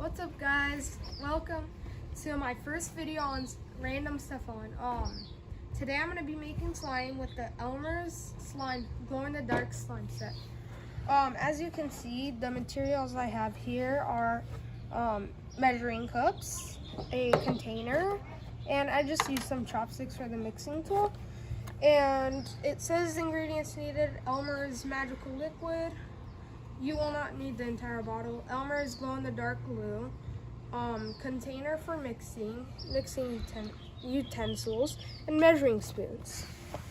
What's up, guys? Welcome to my first video on random stuff on. Today I'm gonna be making slime with the Elmers slime glow-in-the-dark slime set. As you can see, the materials I have here are measuring cups, a container, and I just used some chopsticks for the mixing tool. And it says ingredients needed: Elmer's magical liquid. You will not need the entire bottle. Elmer's glow-in-the-dark glue. Container for mixing utensils, and measuring spoons.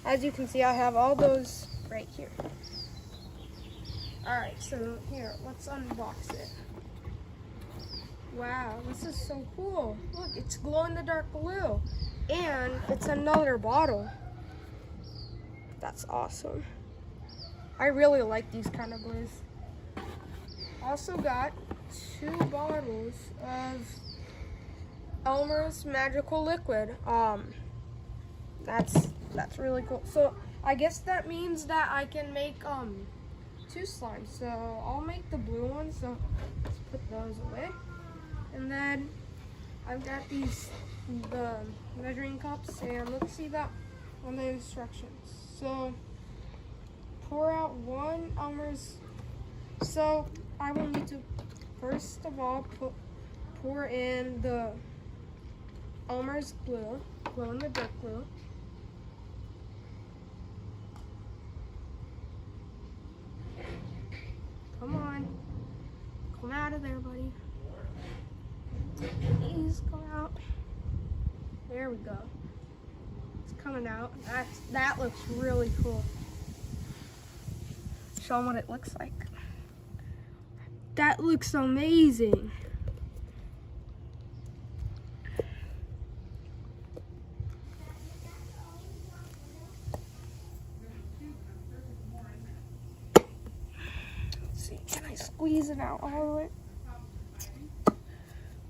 As you can see, I have all those right here. Alright, so here, let's unbox it. Wow, this is so cool. Look, it's glow-in-the-dark glue. And it's another bottle. That's awesome. I really like these kind of glues. Also got 2 bottles of Elmer's magical liquid. That's really cool. So I guess that means that I can make 2 slimes. So I'll make the blue ones. So let's put those away. And then I've got the measuring cups, and let's see that on the instructions. So pour out 1 Elmer's. So I will need to, first of all, pour in the Elmer's glow-in-the-dark glue. Come on, come out of there, buddy. Please come out. There we go. It's coming out. That looks really cool. Show them what it looks like. That looks amazing. Let's see, can I squeeze it out all the way?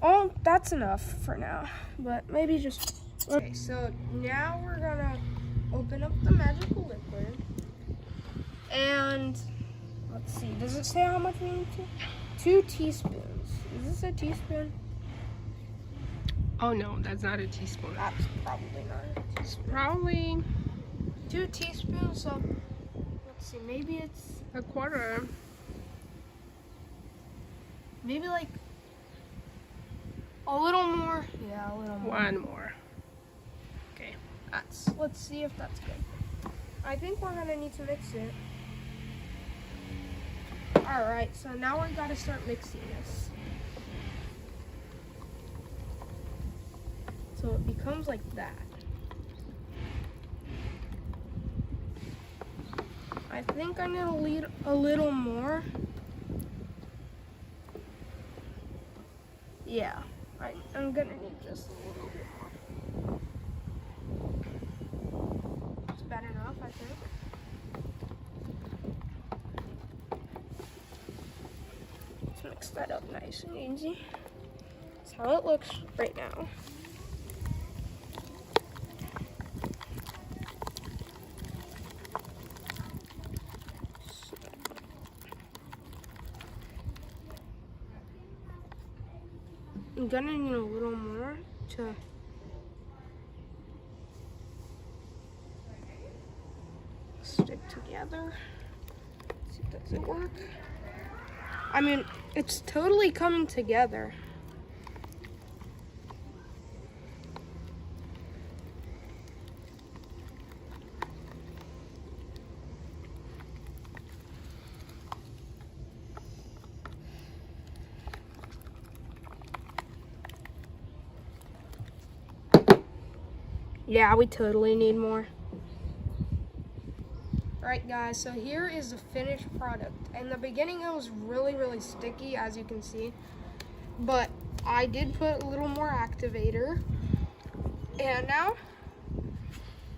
Oh, that's enough for now, but maybe just... Okay, so now we're gonna open up the magical liquid. And let's see, does it say how much we need to? 2 teaspoons. Is this a teaspoon? Oh no, that's not a teaspoon. That's probably not a teaspoon. Probably 2 teaspoons, so let's see, maybe it's a quarter. maybe like a little more. Yeah, a little more. 1 more. Okay. Let's see if that's good. I think we're gonna need to mix it. Alright, so now we gotta start mixing this. So it becomes like that. I think I'm gonna need a little more. Yeah, I'm gonna need just a little bit more. It's bad enough, I think. Mix that up nice and easy. That's how it looks right now. I'm gonna need a little more to stick together. Let's see if that doesn't work. I mean, it's totally coming together. Yeah, we totally need more. Alright guys, so here is the finished product. In the beginning it was really sticky, as you can see, but I did put a little more activator, and now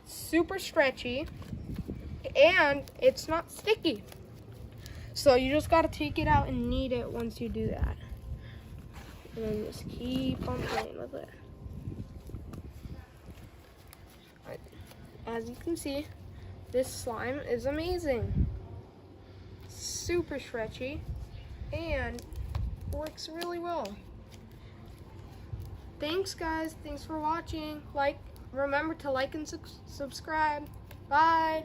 super stretchy, and it's not sticky. So you just got to take it out and knead it once you do that, and then just keep on playing with it. As you can see, this slime is amazing. Super stretchy and works really well. Thanks, guys. Thanks for watching. Remember to like and subscribe. Bye.